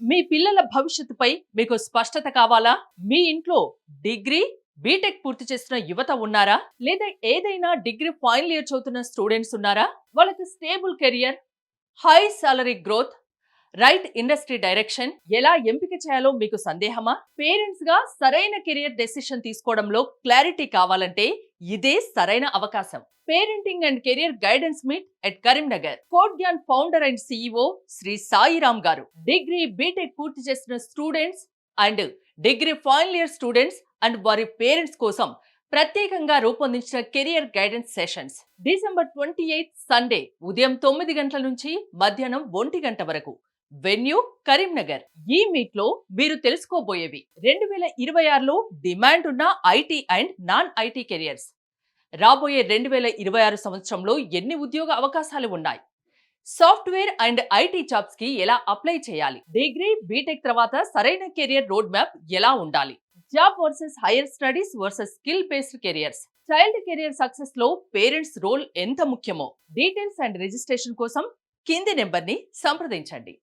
మీ పిల్లల భవిష్యత్తుపై మీకు స్పష్టత కావాలా? మీ ఇంట్లో డిగ్రీ బీటెక్ పూర్తి చేస్తున్న యువత ఉన్నారా? లేదా ఏదైనా డిగ్రీ ఫైనల్ ఇయర్ చదువుతున్న స్టూడెంట్స్ ఉన్నారా? వాళ్ళకి stable career, high salary growth, right industry direction ఎలా ఎంపిక చేయాలో మీకు సందేహమా? పేరెంట్స్ గా సరైన కెరియర్ డెసిషన్ తీసుకోవడంలో క్లారిటీ కావాలంటే ఇదే సరైన అవకాశం. Parenting and career guidance meet at Karimnagar. Code Gyan founder and CEO Shri Sairam గారు డిగ్రీ బీటెక్ పూర్తి చేసిన students and degree final year students and వారి పేరెంట్స్ కోసం ప్రత్యేకంగా రూపొందించిన career guidance sessions December 28 Sunday ఉదయం 9 గంటల నుంచి మధ్యాహ్నం 1 గంట వరకు. వెన్యూ కరీంనగర్. ఈ మీట్ లో మీరు తెలుసుకోబోయేవి 2026లో డిమాండ్ ఉన్న IT and non IT careers, రాబోయే 2026 సంవత్సరంలో ఎన్ని ఉద్యోగ అవకాశాలు ఉన్నాయి, సాఫ్ట్వేర్ అండ్ ఐటీ జాబ్స్ కి ఎలా అప్లై చేయాలి, డిగ్రీ బీటెక్ తర్వాత సరైన కెరియర్ రోడ్ మ్యాప్ ఎలా ఉండాలి, job versus higher studies versus skill based careers, child career success లో పేరెంట్స్ రోల్ ఎంత ముఖ్యమో. డీటెయిల్స్ అండ్ రిజిస్ట్రేషన్ కోసం కింది నెంబర్ ని సంప్రదించండి.